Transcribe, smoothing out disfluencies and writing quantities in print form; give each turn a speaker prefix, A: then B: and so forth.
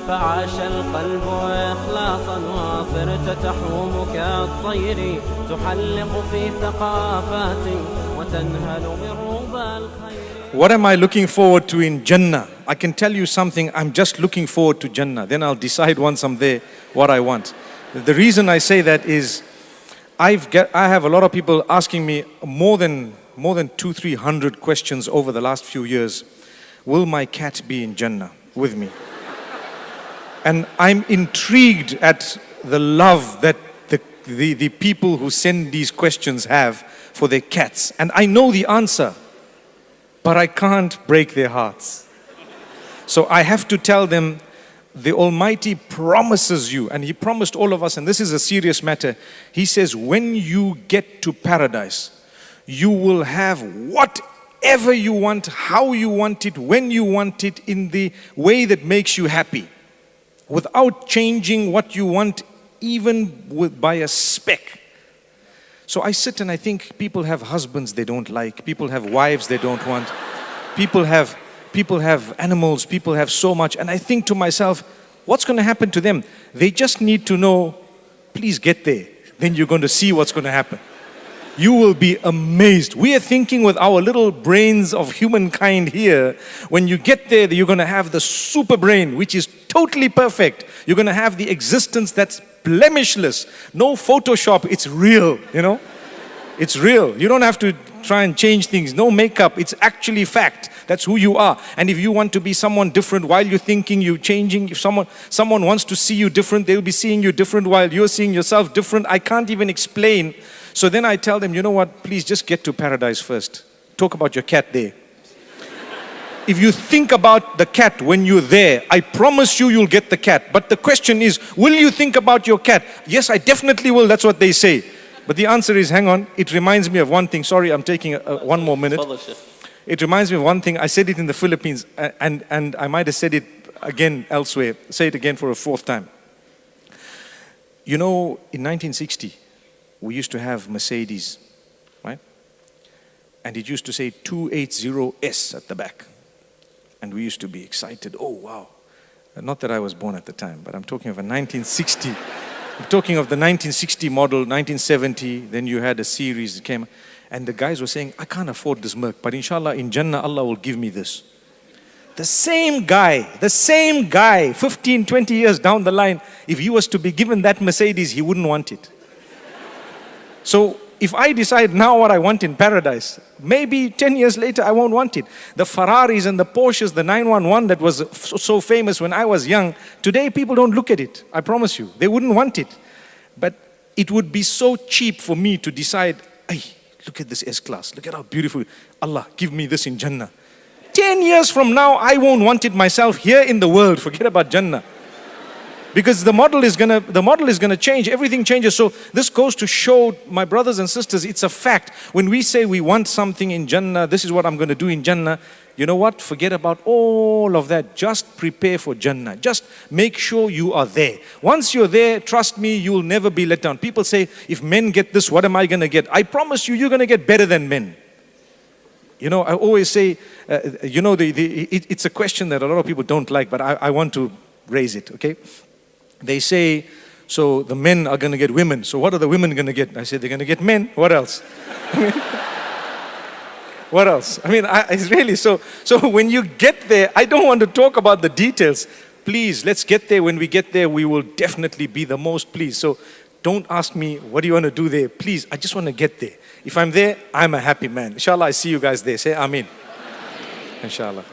A: فعاش القلب إخلاصا وصرت تحوم كالطير تحلق في ثقافات وتنهل من ربى الخير.
B: What am I looking forward to in Jannah? I can tell you something, I'm just looking forward to Jannah. Then I'll decide once I'm there what I want. The reason I say that is I have a lot of people asking me more than 200-300 questions over the last few years. Will my cat be in Jannah with me? And I'm intrigued at the love that the people who send these questions have for their cats. And I know the answer, but I can't break their hearts. So I have to tell them, the Almighty promises you, and He promised all of us, and this is a serious matter. He says, when you get to paradise, you will have whatever you want, how you want it, when you want it, in the way that makes you happy, without changing what you want, even by a speck. So I sit and I think people have husbands they don't like, people have wives they don't want, people have animals, people have so much, and I think to myself, what's going to happen to them? They just need to know, please get there, then you're going to see what's going to happen. You will be amazed. We are thinking with our little brains of humankind here, when you get there, you're going to have the super brain, which is totally perfect. You're going to have the existence that's blemishless. No Photoshop, it's real, you know. It's real. You don't have to try and change things. No makeup, it's actually fact. That's who you are. And if you want to be someone different while you're thinking, you're changing. If someone wants to see you different, they'll be seeing you different while you're seeing yourself different. I can't even explain. So then I tell them, you know what, please just get to paradise first. Talk about your cat there. If you think about the cat when you're there, I promise you'll get the cat. But the question is, will you think about your cat? Yes, I definitely will. That's what they say. But the answer is, hang on, it reminds me of one thing. Sorry, I'm taking one more minute. It reminds me of one thing. I said it in the Philippines, and I might have said it again elsewhere. Say it again for a fourth time. You know, in 1960, we used to have Mercedes, right? And it used to say 280S at the back. And we used to be excited. Oh, wow. Not that I was born at the time, but I'm talking of a 1960. I'm talking of the 1960 model, 1970. Then you had a series that came. And the guys were saying, I can't afford this Merc, but inshallah, in Jannah, Allah will give me this. The same guy, 15, 20 years down the line, if he was to be given that Mercedes, he wouldn't want it. So if I decide now what I want in paradise, maybe 10 years later I won't want it. The Ferraris and the Porsches, the 911 that was so famous when I was young, today people don't look at it. I promise you, they wouldn't want it. But it would be so cheap for me to decide, hey, look at this S-Class, look at how beautiful. Allah, give me this in Jannah. 10 years from now, I won't want it myself here in the world. Forget about Jannah. Because the model is gonna change, everything changes. So this goes to show, my brothers and sisters, it's a fact. When we say we want something in Jannah, this is what I'm gonna do in Jannah, you know what? Forget about all of that. Just prepare for Jannah. Just make sure you are there. Once you're there, trust me, you'll never be let down. People say, if men get this, what am I gonna get? I promise you, you're gonna get better than men. You know, I always say, you know, it's a question that a lot of people don't like, but I want to raise it, okay? They say, so the men are going to get women. So what are the women going to get? I say, they're going to get men. What else? I mean, what else? I mean, it's really so when you get there, I don't want to talk about the details. Please, let's get there. When we get there, we will definitely be the most pleased. So don't ask me, what do you want to do there? Please, I just want to get there. If I'm there, I'm a happy man. Inshallah, I see you guys there. Say Ameen. Inshallah.